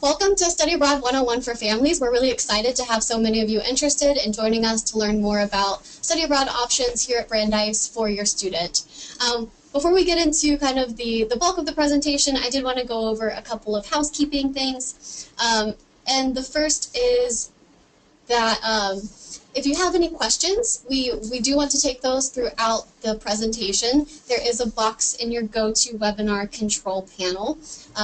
Welcome to Study Abroad 101 for Families. We're really excited to have so many of you interested in joining us to learn more about study abroad options here at Brandeis for your student. Before we get into kind of the bulk of the presentation, I did want to go over a couple of housekeeping things. And the first is that if you have any questions, we do want to take those throughout the presentation. There is a box in your GoToWebinar control panel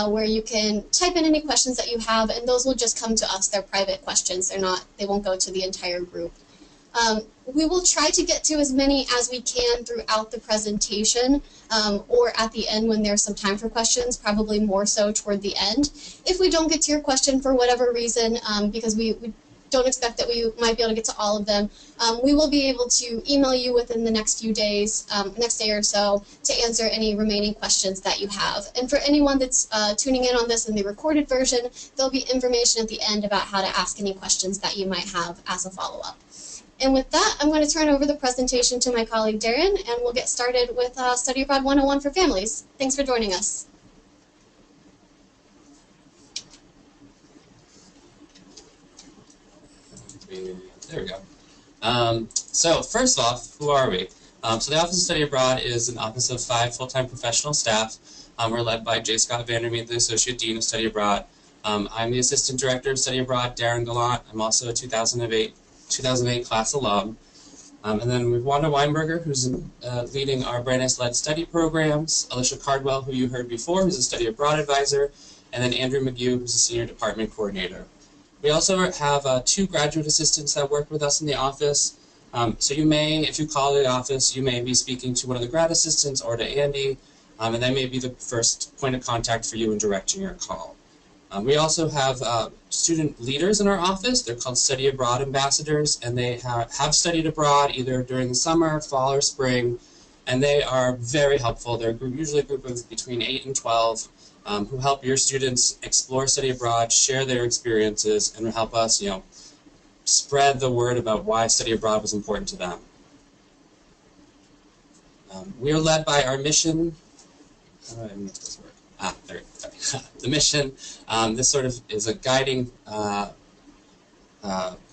where you can type in any questions that you have, and those will just come to us. They're private questions. They won't go to the entire group. We will try to get to as many as we can throughout the presentation or at the end when there's some time for questions, probably more so toward the end. If we don't get to your question for whatever reason, because we don't expect that we might be able to get to all of them, we will be able to email you within the next few days, next day or so, to answer any remaining questions that you have. And for anyone that's tuning in on this in the recorded version, there'll be information at the end about how to ask any questions that you might have as a follow-up. And with that, I'm going to turn over the presentation to my colleague Darren, and we'll get started with Study Abroad 101 for Families. Thanks for joining us. There we go. So first off, who are we? So the Office of Study Abroad is an office of 5 full-time professional staff. We're led by J. Scott Vandermeet, the Associate Dean of Study Abroad. I'm the Assistant Director of Study Abroad, Darren Gallant. I'm also a 2008 class alum. And then we have Wanda Weinberger, who's leading our Brandeis-led study programs, Alisha Cardwell, who you heard before, who's a Study Abroad advisor, and then Andrew McGew, who's a Senior Department Coordinator. We also have 2 graduate assistants that work with us in the office. So you may, if you call the office, you may be speaking to one of the grad assistants or to Andy, and they may be the first point of contact for you in directing your call. We also have student leaders in our office. They're called Study Abroad Ambassadors, and they have studied abroad either during the summer, fall, or spring, and they are very helpful. They're usually a group of between 8 and 12 who help your students explore study abroad, share their experiences, and help us, spread the word about why study abroad was important to them. We are led by our mission. How do I make this work? There we go. The mission. This sort of is a guiding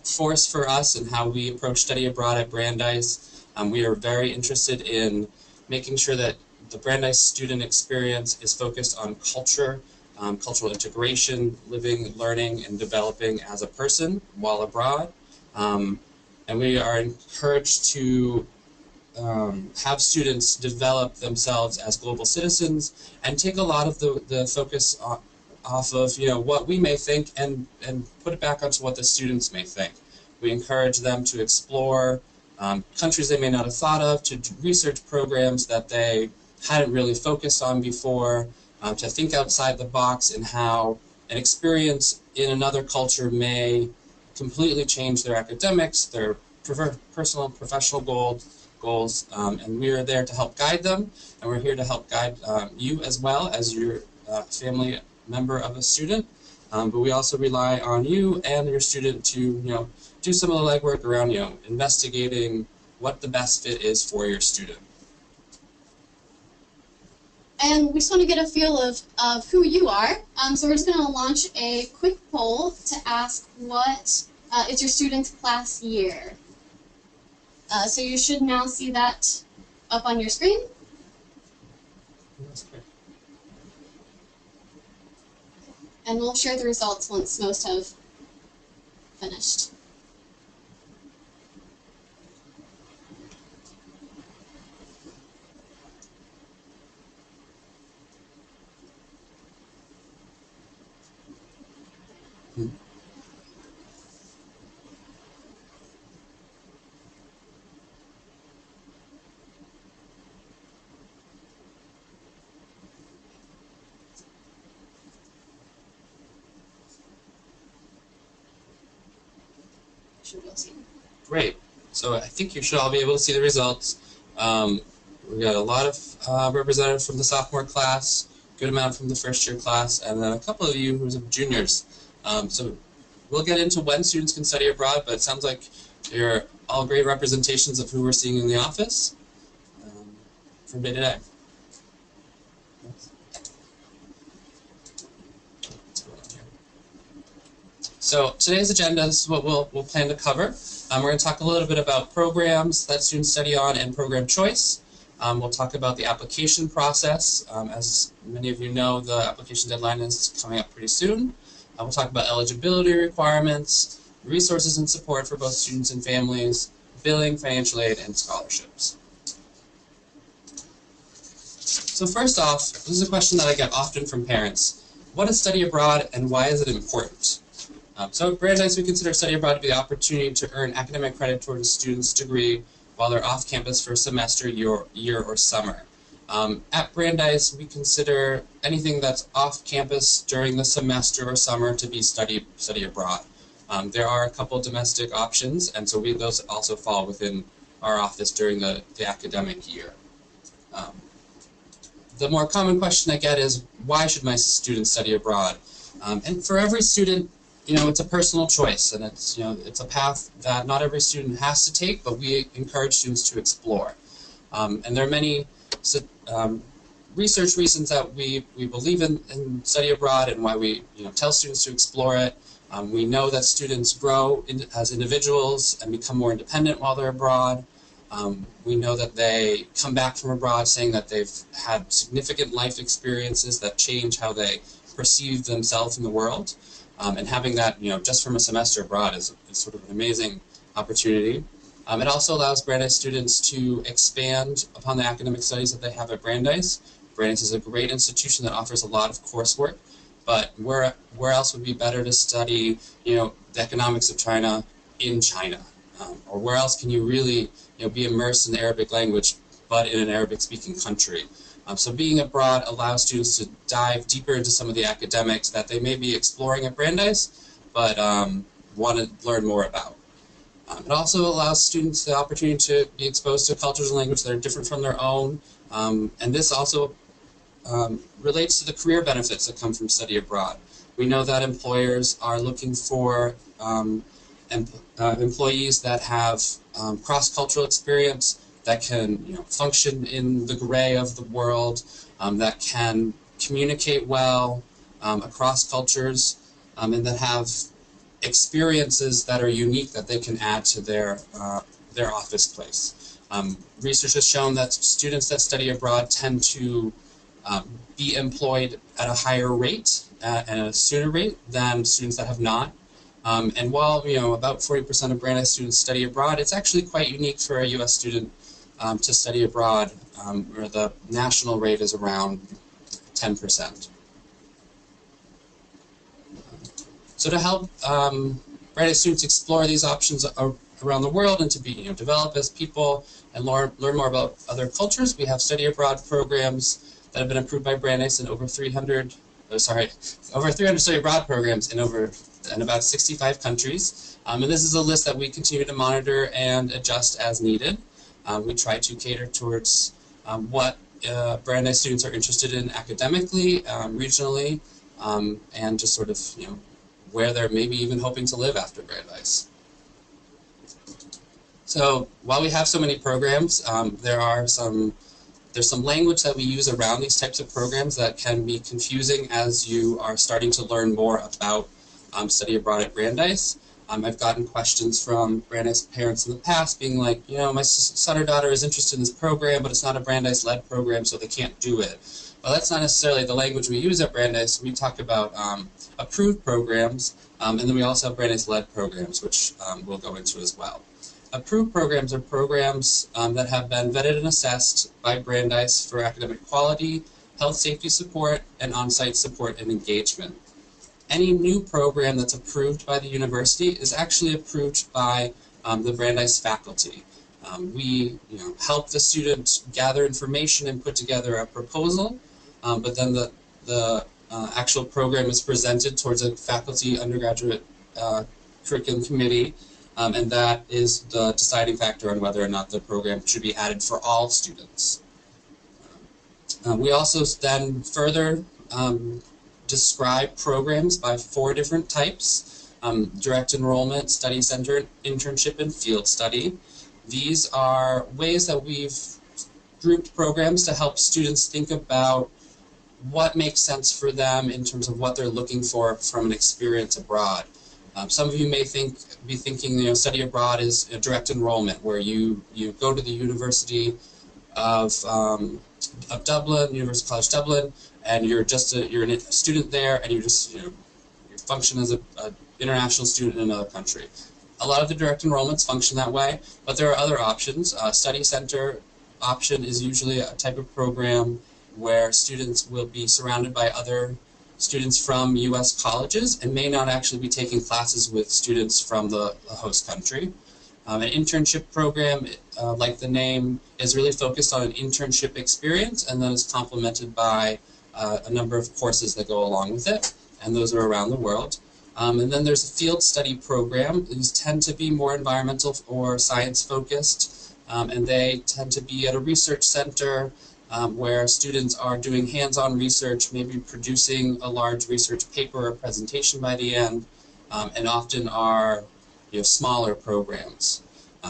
force for us in how we approach study abroad at Brandeis. We are very interested in making sure that the Brandeis student experience is focused on culture, cultural integration, living, learning, and developing as a person while abroad. And we are encouraged to have students develop themselves as global citizens and take a lot of the focus off of what we may think and put it back onto what the students may think. We encourage them to explore countries they may not have thought of, to research programs that they hadn't really focused on before, to think outside the box and how an experience in another culture may completely change their academics, their personal and professional goals, and we are there to help guide them, and we're here to help guide you as well as your family member of a student, but we also rely on you and your student to do some of the legwork around investigating what the best fit is for your student. And we just want to get a feel of who you are. So we're just going to launch a quick poll to ask what is your student's class year. So you should now see that up on your screen. And we'll share the results once most have finished. Great. So I think you should all be able to see the results. We got a lot of representatives from the sophomore class, good amount from the first year class, and then a couple of you who's juniors. So we'll get into when students can study abroad, but it sounds like you're all great representations of who we're seeing in the office from day to day. So today's agenda is what we'll plan to cover. We're going to talk a little bit about programs that students study on and program choice. We'll talk about the application process. As many of you know, the application deadline is coming up pretty soon. We'll talk about eligibility requirements, resources and support for both students and families, billing, financial aid, and scholarships. So first off, this is a question that I get often from parents. What is study abroad and why is it important? So at Brandeis, we consider study abroad to be the opportunity to earn academic credit towards a student's degree while they're off campus for a semester, year, or summer. At Brandeis, we consider anything that's off campus during the semester or summer to be study abroad. There are a couple domestic options, and so those also fall within our office during the academic year. The more common question I get is, why should my students study abroad? And for every student, it's a personal choice, and it's a path that not every student has to take, but we encourage students to explore. And there are many research reasons that we believe in study abroad and why we tell students to explore it. We know that students grow as individuals and become more independent while they're abroad. We know that they come back from abroad saying that they've had significant life experiences that change how they perceive themselves in the world. And having that, just from a semester abroad is sort of an amazing opportunity. It also allows Brandeis students to expand upon the academic studies that they have at Brandeis. Brandeis is a great institution that offers a lot of coursework, but where else would be better to study, the economics of China in China? Or where else can you really, be immersed in the Arabic language, but in an Arabic-speaking country? So being abroad allows students to dive deeper into some of the academics that they may be exploring at Brandeis, but want to learn more about. It also allows students the opportunity to be exposed to cultures and languages that are different from their own, and this also relates to the career benefits that come from study abroad. We know that employers are looking for employees that have cross-cultural experience, that can function in the gray of the world, that can communicate well across cultures, and that have experiences that are unique that they can add to their office place. Research has shown that students that study abroad tend to be employed at a higher rate and a sooner rate than students that have not. And while about 40% of Brandeis students study abroad, it's actually quite unique for a U.S. student to study abroad, where the national rate is around 10%. So to help Brandeis students explore these options around the world and to be develop as people and learn more about other cultures, we have study abroad programs that have been approved by Brandeis in over 300 study abroad programs in about 65 countries. And this is a list that we continue to monitor and adjust as needed. We try to cater towards what Brandeis students are interested in academically, regionally, and just sort of where they're maybe even hoping to live after Brandeis. So while we have so many programs, there's some language that we use around these types of programs that can be confusing as you are starting to learn more about study abroad at Brandeis. I've gotten questions from Brandeis parents in the past being like, my son or daughter is interested in this program, but it's not a Brandeis-led program, so they can't do it. Well, that's not necessarily the language we use at Brandeis. We talk about approved programs, and then we also have Brandeis-led programs, which we'll go into as well. Approved programs are programs that have been vetted and assessed by Brandeis for academic quality, health safety support, and on-site support and engagement. Any new program that's approved by the university is actually approved by the Brandeis faculty. We help the student gather information and put together a proposal, but then the actual program is presented towards a faculty undergraduate curriculum committee, and that is the deciding factor on whether or not the program should be added for all students. We also then further describe programs by 4 different types: direct enrollment, study center, internship, and field study. These are ways that we've grouped programs to help students think about what makes sense for them in terms of what they're looking for from an experience abroad. Some of you may be thinking, study abroad is direct enrollment, where you go to the University of Dublin, University College Dublin, and you're a student there, and you function as an international student in another country. A lot of the direct enrollments function that way, but there are other options. Study center option is usually a type of program where students will be surrounded by other students from U.S. colleges and may not actually be taking classes with students from the host country. An internship program, like the name, is really focused on an internship experience, and then is complemented by a number of courses that go along with it, and those are around the world. And then there's a field study program. These tend to be more environmental or science focused, and they tend to be at a research center where students are doing hands-on research, maybe producing a large research paper or presentation by the end, and often are smaller programs.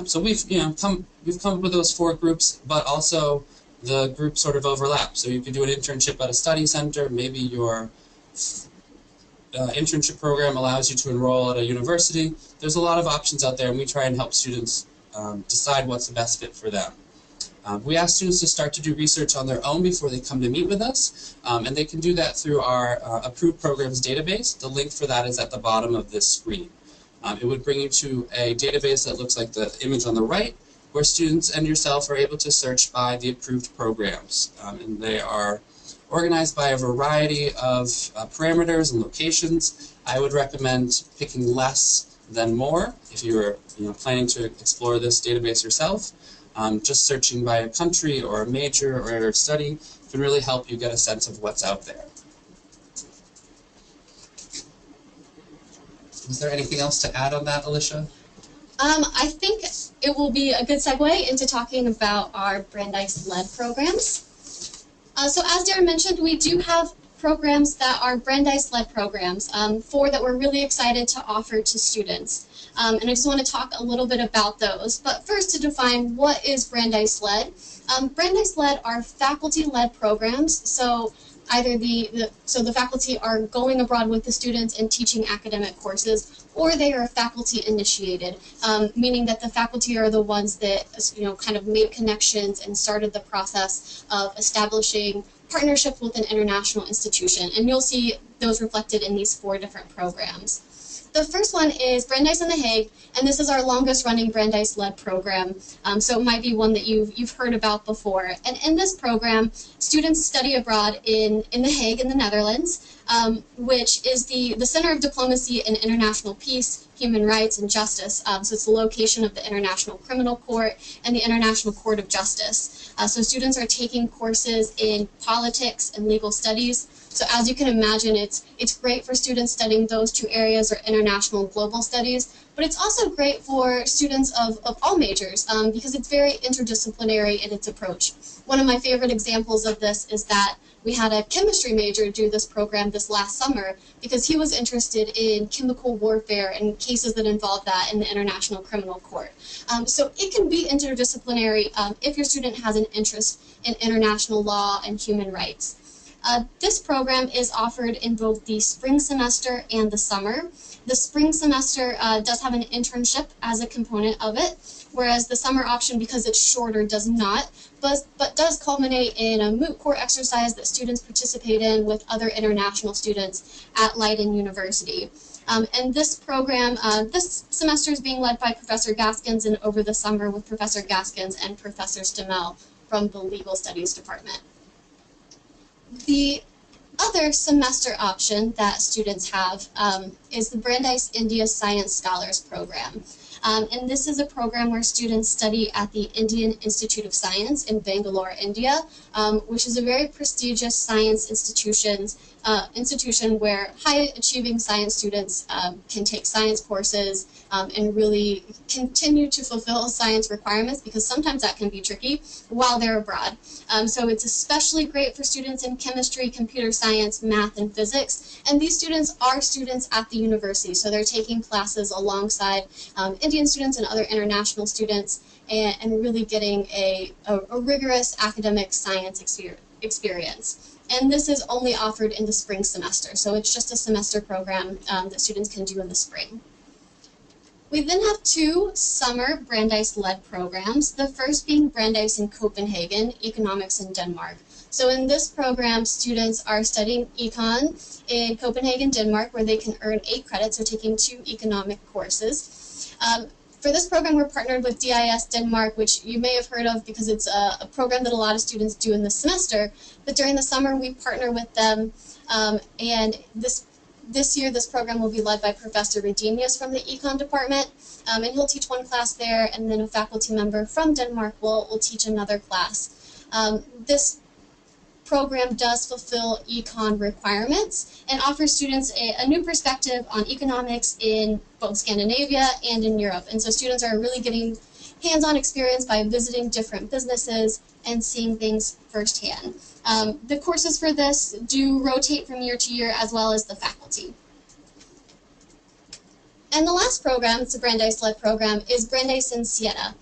So we've come up with those 4 groups, but also the groups sort of overlap. So you could do an internship at a study center. Maybe your internship program allows you to enroll at a university. There's a lot of options out there, and we try and help students decide what's the best fit for them. We ask students to start to do research on their own before they come to meet with us, and they can do that through our approved programs database. The link for that is at the bottom of this screen. It would bring you to a database that looks like the image on the right, where students and yourself are able to search by the approved programs. And they are organized by a variety of parameters and locations. I would recommend picking less than more if you're planning to explore this database yourself. Just searching by a country or a major or area of study can really help you get a sense of what's out there. Is there anything else to add on that, Alisha? I think it will be a good segue into talking about our Brandeis-led programs. So as Darren mentioned, we do have programs that are Brandeis-led programs, 4 that we're really excited to offer to students. And I just want to talk a little bit about those. But first, to define what is Brandeis-led. Brandeis-led are faculty-led programs, so either the faculty are going abroad with the students and teaching academic courses, or they are faculty initiated, meaning that the faculty are the ones that kind of made connections and started the process of establishing partnerships with an international institution. And you'll see those reflected in these 4 different programs. The first one is Brandeis in The Hague, and this is our longest running Brandeis-led program, so it might be one that you've heard about before. And in this program, students study abroad in The Hague in the Netherlands, which is the center of diplomacy and international peace, human rights, and justice. So it's the location of the International Criminal Court and the International Court of Justice. So students are taking courses in politics and legal studies. So as you can imagine, it's great for students studying those 2 areas, or international and global studies, but it's also great for students of all majors because it's very interdisciplinary in its approach. One of my favorite examples of this is that we had a chemistry major do this program this last summer because he was interested in chemical warfare and cases that involve that in the International Criminal Court. So it can be interdisciplinary if your student has an interest in international law and human rights. This program is offered in both the spring semester and the summer. The spring semester does have an internship as a component of it, whereas the summer option, because it's shorter, does not, but does culminate in a moot court exercise that students participate in with other international students at Leiden University. And this program, this semester is being led by Professor Gaskins, and over the summer with Professor Gaskins and Professor Stamel from the Legal Studies Department. The other semester option that students have is the Brandeis India Science Scholars Program. And this is a program where students study at the Indian Institute of Science in Bangalore, India, which is a very prestigious science institution where high-achieving science students can take science courses and really continue to fulfill science requirements, because sometimes that can be tricky while they're abroad. So it's especially great for students in chemistry, computer science, math, and physics. And these students are students at the university, so they're taking classes alongside Indian students and other international students, and really getting a rigorous academic science experience. And this is only offered in the spring semester, so it's just a semester program that students can do in the spring. We then have two summer Brandeis-led programs, the first being Brandeis in Copenhagen, Economics in Denmark. So in this program, students are studying econ in Copenhagen, Denmark, where they can earn 8 credits, so taking 2 economic courses. For this program, we're partnered with DIS Denmark, which you may have heard of because it's a program that a lot of students do in the semester. But during the summer, we partner with them, and this year, this program will be led by Professor Redemius from the Econ department, and he'll teach one class there, and then a faculty member from Denmark will teach another class. This program does fulfill econ requirements and offers students a new perspective on economics in both Scandinavia and in Europe. And so students are really getting hands-on experience by visiting different businesses and seeing things firsthand. The courses for this do rotate from year to year, as well as the faculty. And the last program, it's a Brandeis-led program, is Brandeis in Siena.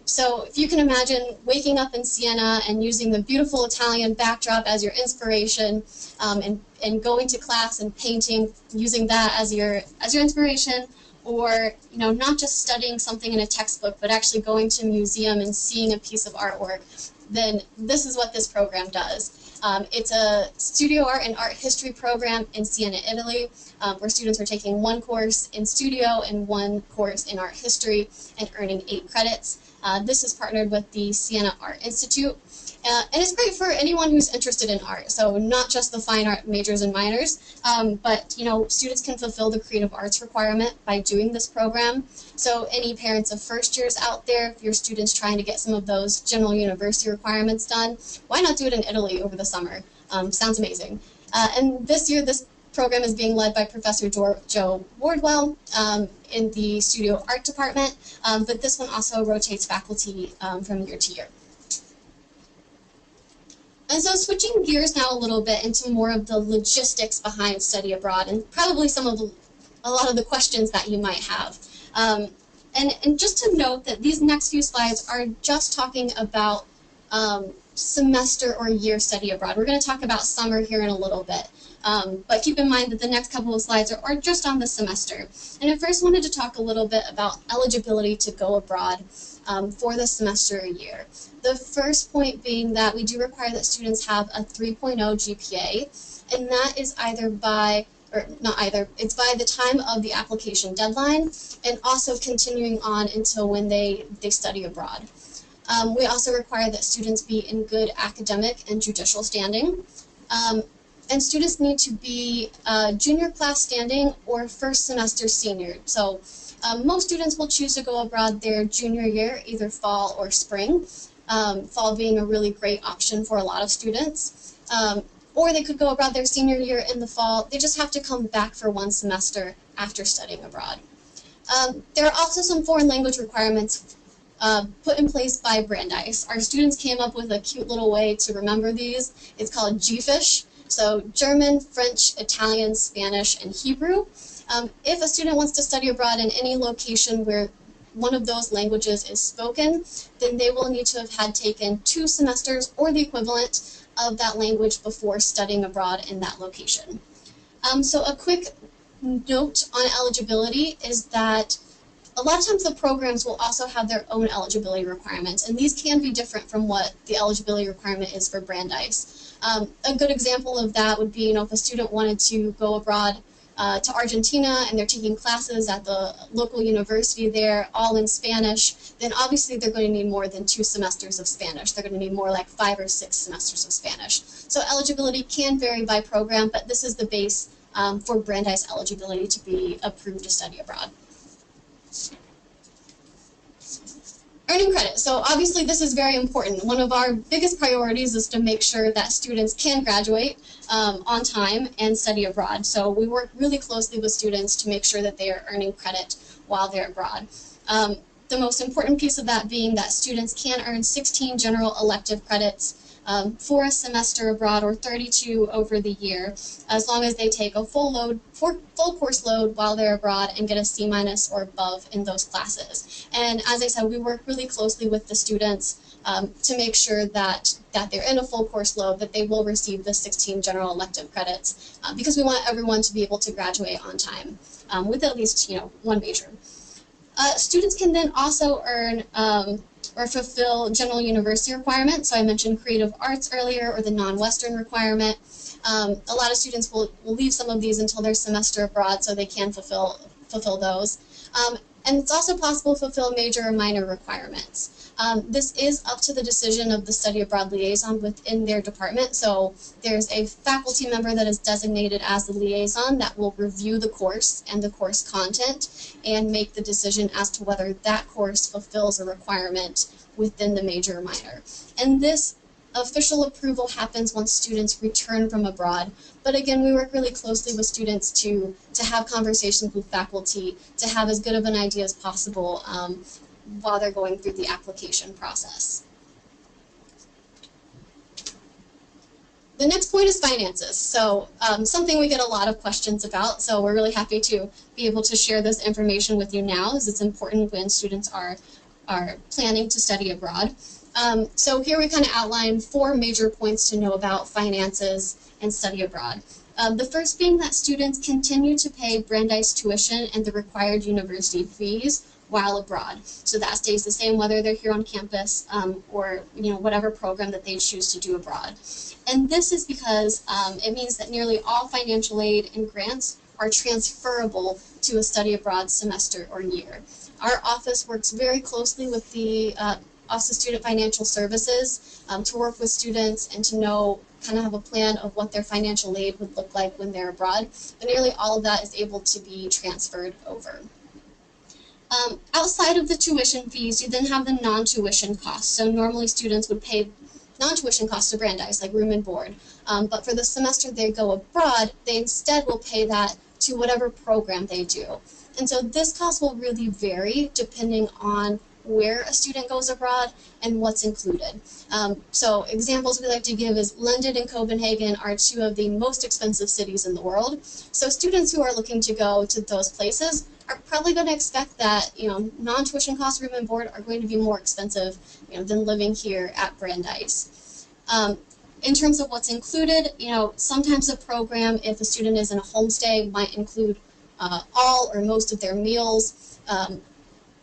So if you can imagine waking up in Siena and using the beautiful Italian backdrop as your inspiration, and going to class and painting, using that as your inspiration, or not just studying something in a textbook, but actually going to a museum and seeing a piece of artwork, then this is what this program does. It's a studio art and art history program in Siena, Italy, where students are taking 1 course in studio and 1 course in art history and earning 8 credits. This is partnered with the Siena Art Institute. And it's great for anyone who's interested in art, so not just the fine art majors and minors, but students can fulfill the creative arts requirement by doing this program. So any parents of first years out there, if your student's trying to get some of those general university requirements done, why not do it in Italy over the summer? Sounds amazing. And this year, this program is being led by Professor Joe Wardwell in the studio art department, but this one also rotates faculty from year to year. And so switching gears now a little bit into more of the logistics behind study abroad, and probably a lot of the questions that you might have. And just to note that these next few slides are just talking about semester or year study abroad. We're going to talk about summer here in a little bit. But keep in mind that the next couple of slides are just on the semester. And I first wanted to talk a little bit about eligibility to go abroad for the semester or year. The first point being that we do require that students have a 3.0 GPA, and that is it's by the time of the application deadline, and also continuing on until when they study abroad. We also require that students be in good academic and judicial standing. And students need to be junior class standing or first semester senior. So most students will choose to go abroad their junior year, either fall or spring, fall being a really great option for a lot of students. Or they could go abroad their senior year in the fall. They just have to come back for 1 semester after studying abroad. There are also some foreign language requirements put in place by Brandeis. Our students came up with a cute little way to remember these. It's called GFISH. So German, French, Italian, Spanish, and Hebrew. If a student wants to study abroad in any location where one of those languages is spoken, then they will need to have had taken 2 semesters or the equivalent of that language before studying abroad in that location. So a quick note on eligibility is that a lot of times the programs will also have their own eligibility requirements, and these can be different from what the eligibility requirement is for Brandeis. A good example of that would be, if a student wanted to go abroad to Argentina and they're taking classes at the local university there, all in Spanish, then obviously they're going to need more than 2 semesters of Spanish. They're going to need more like 5 or 6 semesters of Spanish. So eligibility can vary by program, but this is the base for Brandeis eligibility to be approved to study abroad. Earning credit. So obviously this is very important. One of our biggest priorities is to make sure that students can graduate on time and study abroad. So we work really closely with students to make sure that they are earning credit while they're abroad. The most important piece of that being that students can earn 16 general elective credits for a semester abroad, or 32 over the year, as long as they take a full course load while they're abroad and get a C- or above in those classes. And as I said, we work really closely with the students to make sure that they're in a full course load, that they will receive the 16 general elective credits, because we want everyone to be able to graduate on time with at least 1 major. Students can then also earn or fulfill general university requirements. So I mentioned creative arts earlier, or the non-Western requirement. A lot of students will leave some of these until their semester abroad, so they can fulfill those. And it's also possible to fulfill major or minor requirements. This is up to the decision of the study abroad liaison within their department. So there's a faculty member that is designated as the liaison that will review the course and the course content and make the decision as to whether that course fulfills a requirement within the major or minor. And this official approval happens once students return from abroad. But again, we work really closely with students to have conversations with faculty, to have as good of an idea as possible while they're going through the application process. The next point is finances. So something we get a lot of questions about, so we're really happy to be able to share this information with you now, as it's important when students are planning to study abroad. So here we kind of outline 4 major points to know about finances and study abroad. The first being that students continue to pay Brandeis tuition and the required university fees while abroad. So that stays the same whether they're here on campus or whatever program that they choose to do abroad. And this is because it means that nearly all financial aid and grants are transferable to a study abroad semester or year. Our office works very closely with the Office of Student Financial Services to work with students and to kind of have a plan of what their financial aid would look like when they're abroad. But nearly all of that is able to be transferred over. Outside of the tuition fees, you then have the non-tuition costs. So normally students would pay non-tuition costs to Brandeis, like room and board. But for the semester they go abroad, they instead will pay that to whatever program they do. And so this cost will really vary depending on where a student goes abroad and what's included. So examples we like to give is London and Copenhagen are 2 of the most expensive cities in the world. So students who are looking to go to those places are probably going to expect that non-tuition costs, room and board, are going to be more expensive than living here at Brandeis. In terms of what's included, sometimes a program, if a student is in a homestay, might include all or most of their meals.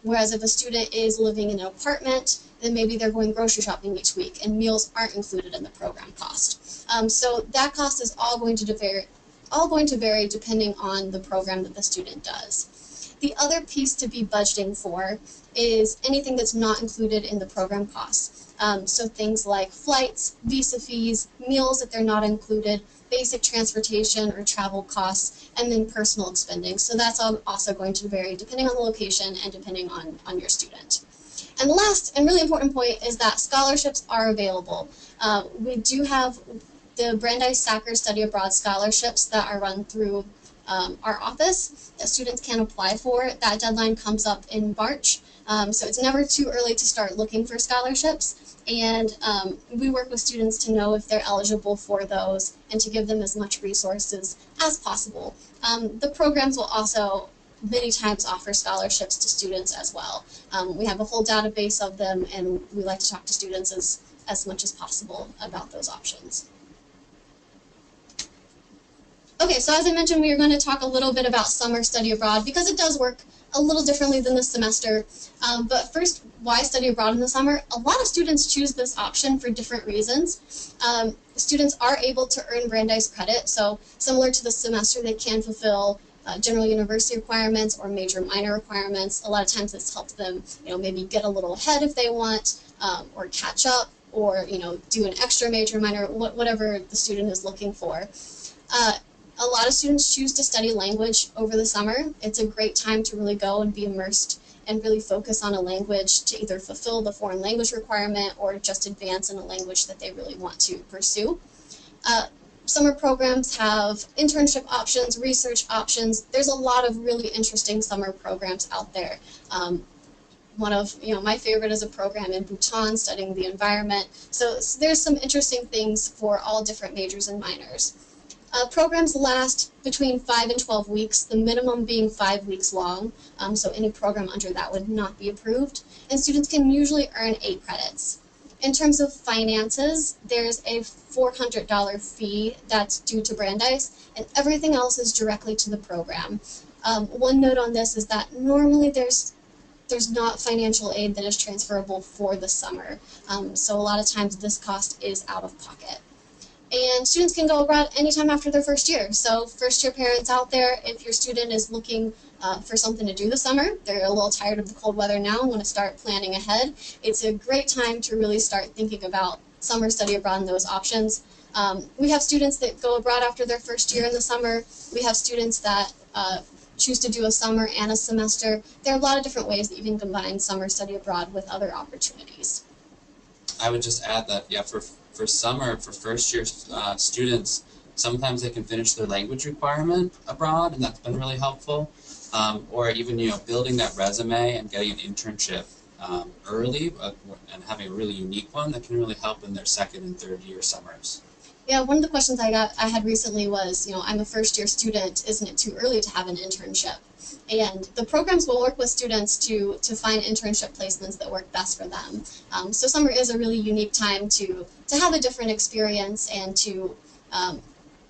Whereas if a student is living in an apartment, then maybe they're going grocery shopping each week, and meals aren't included in the program cost. So that cost is all going to vary depending on the program that the student does. The other piece to be budgeting for is anything that's not included in the program costs. So things like flights, visa fees, meals if they're not included, basic transportation or travel costs, and then personal expending. So that's also going to vary depending on the location and depending on your student. And the last and really important point is that scholarships are available. We do have the Brandeis Soccer Study Abroad scholarships that are run through our office that students can apply for. That deadline comes up in March, so it's never too early to start looking for scholarships, and we work with students to know if they're eligible for those and to give them as much resources as possible. The programs will also many times offer scholarships to students as well. We have a whole database of them, and we like to talk to students as much as possible about those options. Okay, so as I mentioned, we are going to talk a little bit about summer study abroad because it does work a little differently than the semester. But first, why study abroad in the summer? A lot of students choose this option for different reasons. Students are able to earn Brandeis credit, so similar to the semester, they can fulfill general university requirements or major minor requirements. A lot of times this helps them, maybe get a little ahead if they want, or catch up, or do an extra major minor, whatever the student is looking for. A lot of students choose to study language over the summer. It's a great time to really go and be immersed and really focus on a language to either fulfill the foreign language requirement or just advance in a language that they really want to pursue. Summer programs have internship options, research options. There's a lot of really interesting summer programs out there. One of my favorite is a program in Bhutan studying the environment. So there's some interesting things for all different majors and minors. Programs last between 5 and 12 weeks, the minimum being 5 weeks long, so any program under that would not be approved, and students can usually earn 8 credits. In terms of finances, there's a $400 fee that's due to Brandeis, and everything else is directly to the program. One note on this is that normally there's there's not financial aid that is transferable for the summer. So a lot of times this cost is out of pocket. And students can go abroad anytime after their first year. So first year parents out there, if your student is looking for something to do this summer, they're a little tired of the cold weather now and want to start planning ahead, it's a great time to really start thinking about summer study abroad and those options. We have students that go abroad after their first year in the summer. We have students that choose to do a summer and a semester. There are a lot of different ways that you can combine summer study abroad with other opportunities. I would just add that, yeah, for summer, for first-year students, sometimes they can finish their language requirement abroad, and that's been really helpful. Or even, building that resume and getting an internship early and having a really unique one that can really help in their second and third year summers. Yeah, one of the questions I had recently was, I'm a first-year student, isn't it too early to have an internship? And the programs will work with students to find internship placements that work best for them. So summer is a really unique time to have a different experience and to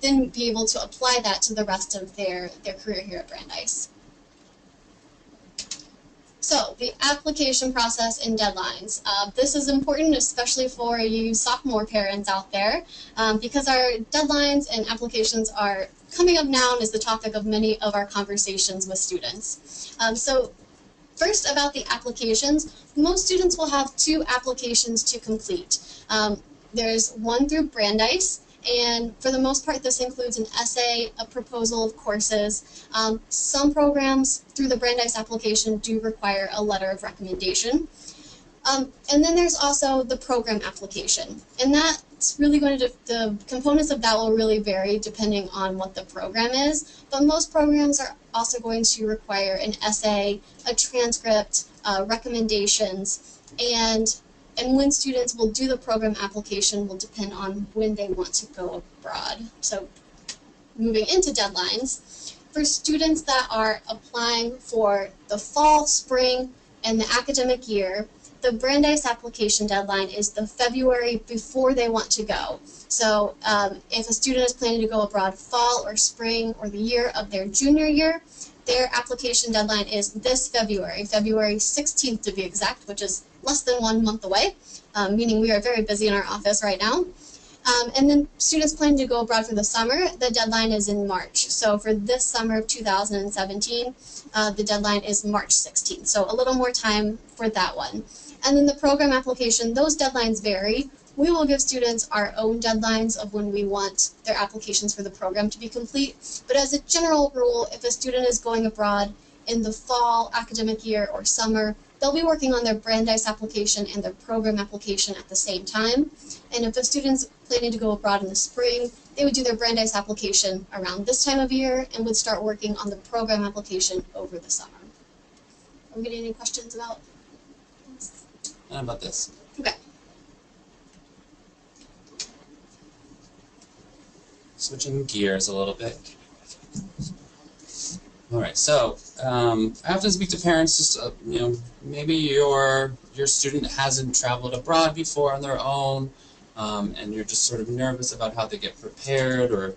then be able to apply that to the rest of their career here at Brandeis. So the application process and deadlines. This is important, especially for you sophomore parents out there, because our deadlines and applications are coming up now and is the topic of many of our conversations with students. So first, about the applications, most students will have 2 applications to complete. There's one through Brandeis, and for the most part this includes an essay, a proposal of courses. Some programs through the Brandeis application do require a letter of recommendation. And then there's also the program application, and that's really going to, the components of that will really vary depending on what the program is, but most programs are also going to require an essay, a transcript, recommendations, and when students will do the program application will depend on when they want to go abroad. So moving into deadlines, for students that are applying for the fall, spring, and the academic year, the Brandeis application deadline is the February before they want to go. So if a student is planning to go abroad fall or spring or the year of their junior year, their application deadline is this February, February 16th to be exact, which is less than 1 month away, meaning we are very busy in our office right now. And then students planning to go abroad for the summer, the deadline is in March. So for this summer of 2017, the deadline is March 16th. So a little more time for that one. And then the program application, those deadlines vary. We will give students our own deadlines of when we want their applications for the program to be complete. But as a general rule, if a student is going abroad in the fall academic year or summer, they'll be working on their Brandeis application and their program application at the same time. And if a student's planning to go abroad in the spring, they would do their Brandeis application around this time of year and would start working on the program application over the summer. Are we getting any questions about this? Not about this. Okay. Switching gears a little bit. All right, so I often speak to parents. Just maybe your student hasn't traveled abroad before on their own, and you're just sort of nervous about how they get prepared, or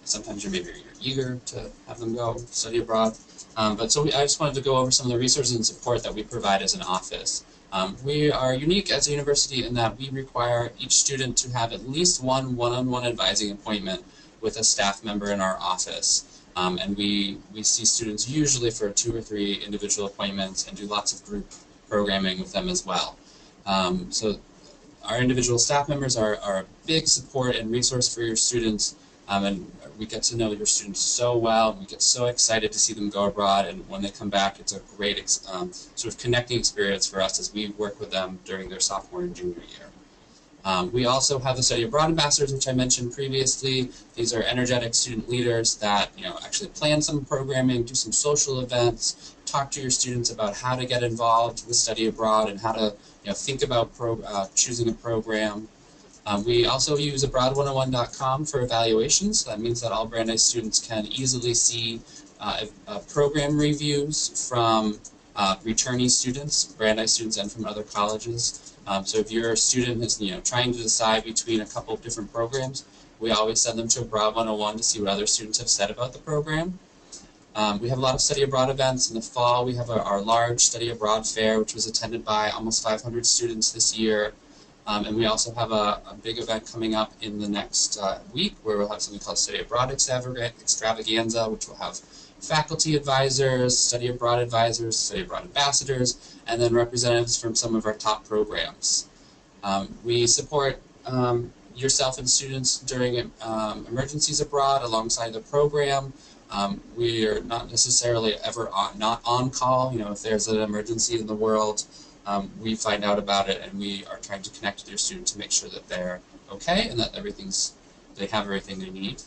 sometimes you're eager to have them go study abroad. I just wanted to go over some of the resources and support that we provide as an office. We are unique as a university in that we require each student to have at least one one-on-one advising appointment with a staff member in our office. And we see students usually for 2 or 3 individual appointments and do lots of group programming with them as well. So our individual staff members are a big support and resource for your students, and we get to know your students so well. We get so excited to see them go abroad, and when they come back, it's a great sort of connecting experience for us as we work with them during their sophomore and junior year. We also have the Study Abroad Ambassadors, which I mentioned previously. These are energetic student leaders that actually plan some programming, do some social events, talk to your students about how to get involved with study abroad and how to think about choosing a program. We also use abroad101.com for evaluations. So that means that all Brandeis students can easily see program reviews from returnee students, Brandeis students, and from other colleges. So if your student is trying to decide between a couple of different programs, we always send them to Abroad 101 to see what other students have said about the program. We have a lot of study abroad events. In the fall, we have our large study abroad fair, which was attended by almost 500 students this year. And we also have a big event coming up in the next week where we'll have something called Study Abroad Extravaganza, which will have faculty advisors, study abroad ambassadors, and then representatives from some of our top programs. We support yourself and students during emergencies abroad alongside the program. We are not necessarily ever not on call. You know, if there's an emergency in the world, we find out about it, and we are trying to connect with your student to make sure that they're okay and that they have everything they need.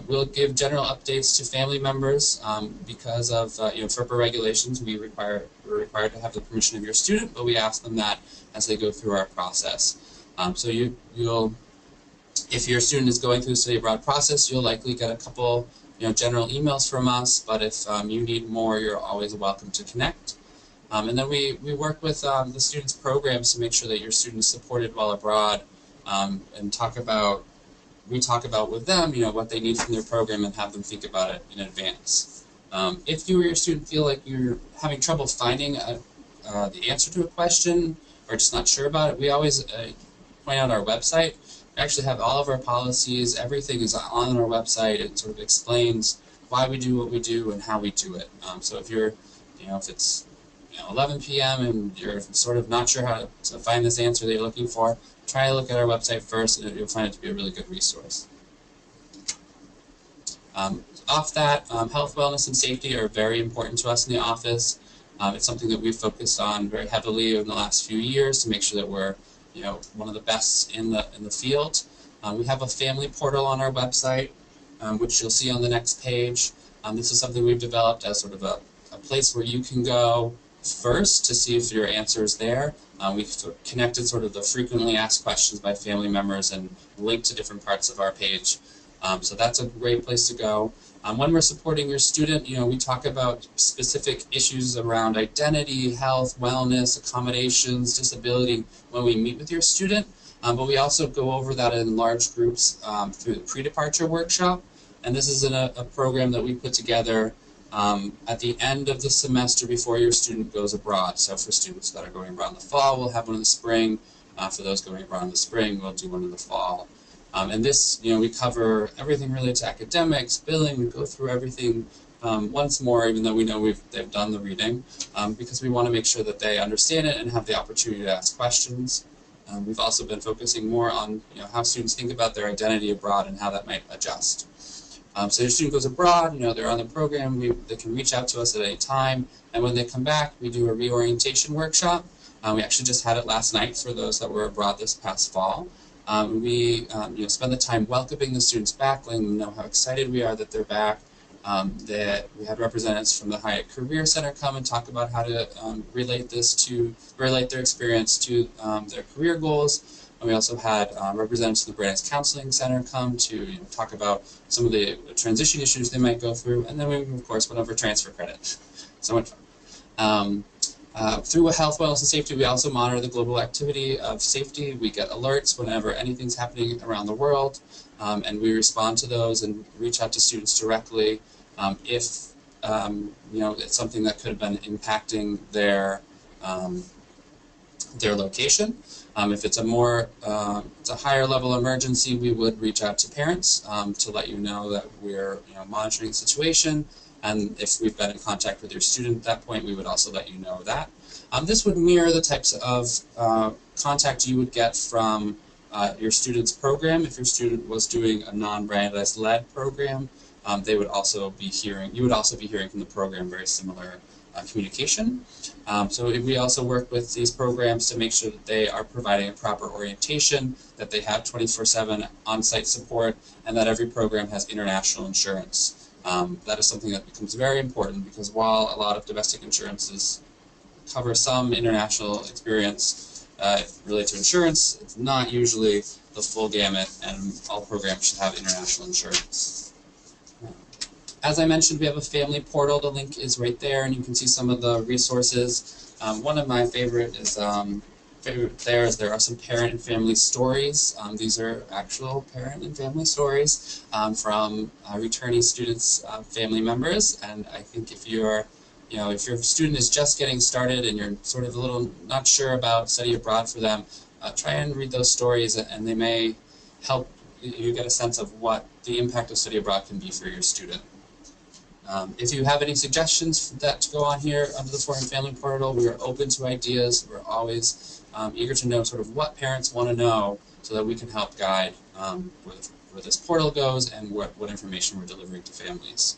We'll give general updates to family members because of FERPA regulations. We're required to have the permission of your student, but we ask them that as they go through our process. So if your student is going through the study abroad process, you'll likely get a couple general emails from us, but if you need more, you're always welcome to connect. And then we work with the students' programs to make sure that your student is supported while abroad, and we talk about with them what they need from their program and have them think about it in advance. If you or your student feel like you're having trouble finding the answer to a question or just not sure about it, we always point out our website. We actually have all of our policies. Everything is on our website. It sort of explains why we do what we do and how we do it. So if you're, if it's 11 p.m. and you're sort of not sure how to find this answer that you're looking for, try to look at our website first, and you'll find it to be a really good resource. Off that, health, wellness, and safety are very important to us in the office. It's something that we've focused on very heavily in the last few years to make sure that we're one of the best in the field. We have a family portal on our website, which you'll see on the next page. This is something we've developed as sort of a place where you can go first to see if your answer is there. We've connected sort of the frequently asked questions by family members and linked to different parts of our page. So that's a great place to go. When we're supporting your student, we talk about specific issues around identity, health, wellness, accommodations, disability when we meet with your student. But we also go over that in large groups through the pre-departure workshop. And this is a program that we put together at the end of the semester before your student goes abroad. So for students that are going abroad in the fall, we'll have one in the spring. For those going abroad in the spring, we'll do one in the fall. And this, we cover everything related to academics, billing. We go through everything once more, even though we know they've done the reading, because we want to make sure that they understand it and have the opportunity to ask questions. We've also been focusing more on how students think about their identity abroad and how that might adjust. So your student goes abroad, they're on the program, they can reach out to us at any time, and when they come back, we do a reorientation workshop. We actually just had it last night for those that were abroad this past fall. We spend the time welcoming the students back, letting them know how excited we are that they're back. That we had representatives from the Hyatt Career Center come and talk about how to relate their experience to their career goals. And we also had representatives from the Brandeis Counseling Center come to talk about some of the transition issues they might go through. And then we, of course, went over transfer credit. So much fun. Through health, wellness, and safety, we also monitor the global activity of safety. We get alerts whenever anything's happening around the world, and we respond to those and reach out to students directly if it's something that could have been impacting their location. If it's a higher level emergency, we would reach out to parents to let you know that we're monitoring the situation. And if we've been in contact with your student at that point, we would also let you know that. This would mirror the types of contact you would get from your student's program. If your student was doing a non-Brandeis-led program, you would also be hearing from the program very similar communication. So we also work with these programs to make sure that they are providing a proper orientation, that they have 24/7 on-site support, and that every program has international insurance. That is something that becomes very important because while a lot of domestic insurances cover some international experience related to insurance, it's not usually the full gamut, and all programs should have international insurance. As I mentioned, we have a family portal. The link is right there, and you can see some of the resources. One of my favorite is favorite there is there are some parent and family stories. These are actual parent and family stories from returning students' family members. And I think if you're, if your student is just getting started and you're sort of a little not sure about study abroad for them, try and read those stories, and they may help you get a sense of what the impact of study abroad can be for your student. If you have any suggestions that to go on here under the Foreign Family Portal, we are open to ideas. We're always eager to know sort of what parents want to know so that we can help guide where this portal goes and what information we're delivering to families.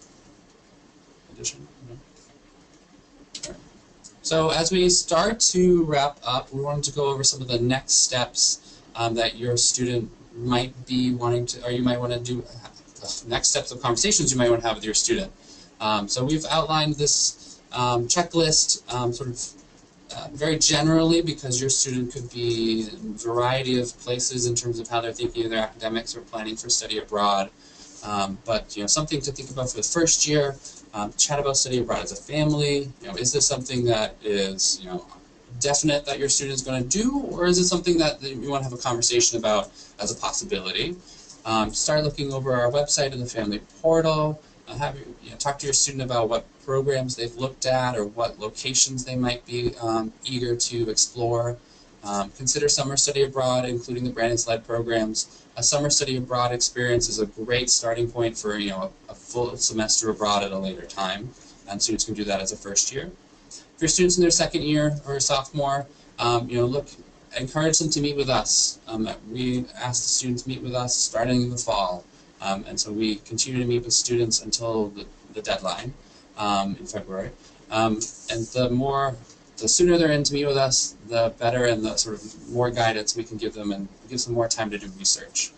Addition? No? Right. So as we start to wrap up, we wanted to go over some of the next steps that your student might be wanting to, or you might want to do, next steps of conversations you might want to have with your student. So we've outlined this checklist sort of very generally because your student could be in a variety of places in terms of how they're thinking of their academics or planning for study abroad. But something to think about for the first year, chat about study abroad as a family. Is this something that is definite that your student is going to do, or is it something that you want to have a conversation about as a possibility? Start looking over our website and the family portal. Talk to your student about what programs they've looked at or what locations they might be eager to explore. Consider summer study abroad, including the Brandeis-led programs. A summer study abroad experience is a great starting point for a full semester abroad at a later time, and students can do that as a first year. If your students in their second year or sophomore, encourage them to meet with us. We ask the students to meet with us starting in the fall. And so we continue to meet with students until the deadline in February. And the sooner they're in to meet with us, the better, and the sort of more guidance we can give them and give them more time to do research.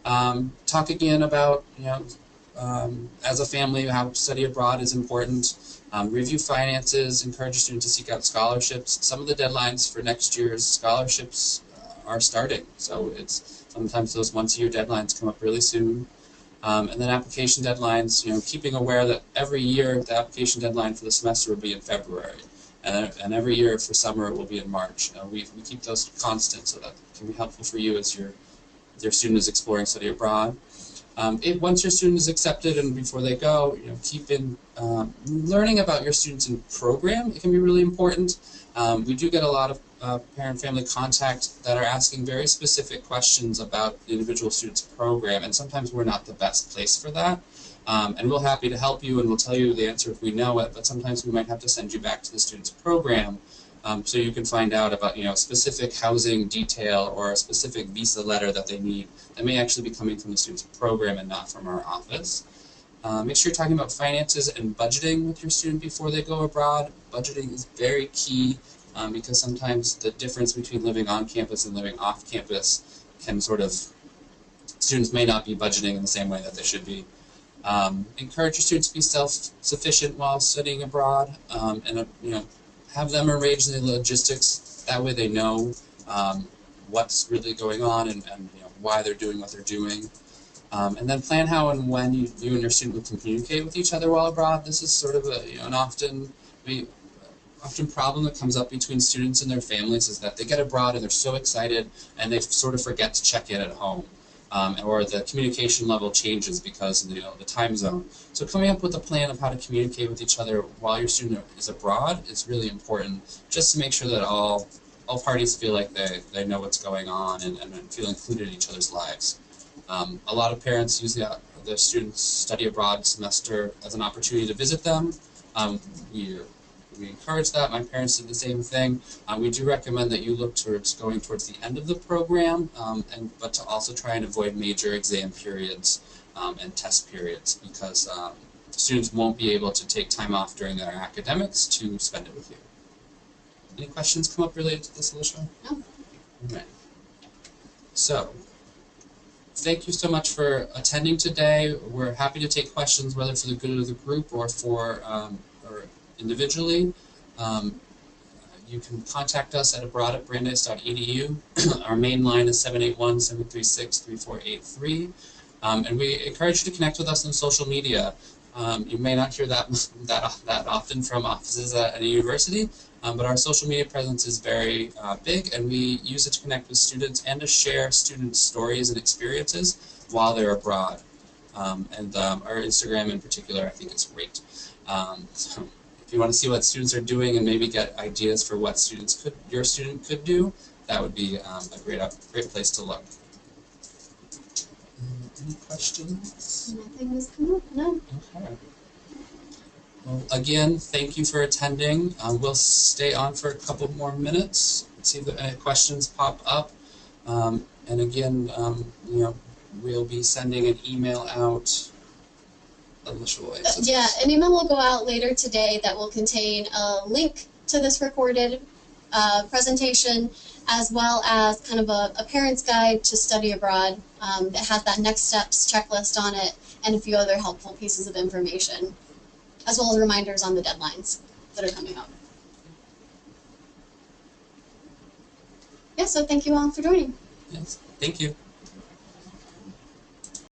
Talk again about, as a family, how study abroad is important. Review finances, encourage your students to seek out scholarships. Some of the deadlines for next year's scholarships are starting, so sometimes those once-a-year deadlines come up really soon. And then application deadlines, keeping aware that every year the application deadline for the semester will be in February, and every year for summer it will be in March. We keep those constant so that it can be helpful for you as your student is exploring study abroad. Once your student is accepted and before they go, keep in learning about your students in program. It can be really important. We do get a lot of parent-family contact that are asking very specific questions about the individual student's program, and sometimes we're not the best place for that. And we're happy to help you, and we'll tell you the answer if we know it, but sometimes we might have to send you back to the student's program so you can find out about specific housing detail or a specific visa letter that they need that may actually be coming from the student's program and not from our office. Make sure you're talking about finances and budgeting with your student before they go abroad. Budgeting is very key because sometimes the difference between living on campus and living off campus can students may not be budgeting in the same way that they should be. Encourage your students to be self-sufficient while studying abroad, and have them arrange the logistics. That way they know what's really going on and why they're doing what they're doing. And then plan how and when you and your student will communicate with each other while abroad. This is sort of an often problem that comes up between students and their families, is that they get abroad and they're so excited and they sort of forget to check in at home. Or the communication level changes because of the time zone. So coming up with a plan of how to communicate with each other while your student is abroad is really important, just to make sure that all parties feel like they know what's going on and feel included in each other's lives. A lot of parents use the students' study abroad semester as an opportunity to visit them. We encourage that. My parents did the same thing. We do recommend that you look towards going towards the end of the program, but to also try and avoid major exam periods and test periods, because students won't be able to take time off during their academics to spend it with you. Any questions come up related to this, Alisha? No. All right. So, thank you so much for attending today. We're happy to take questions, whether for the good of the group or for or individually. You can contact us at abroad@brandeis.edu. Our main line is 781-736-3483. And we encourage you to connect with us on social media. You may not hear that often from offices at a university, but our social media presence is very big, and we use it to connect with students and to share students' stories and experiences while they're abroad. Our Instagram in particular, I think, is great. So if you want to see what students are doing and maybe get ideas for what your student could do, that would be a great place to look. Any questions? Nothing has come up, no. Okay. Well, again, thank you for attending. We'll stay on for a couple more minutes, see if any questions pop up. And again, we'll be sending an email out. Yeah, an email will go out later today that will contain a link to this recorded presentation, as well as kind of a parent's guide to study abroad that has that next steps checklist on it and a few other helpful pieces of information, as well as reminders on the deadlines that are coming up. Yeah, so thank you all for joining. Yes, thank you.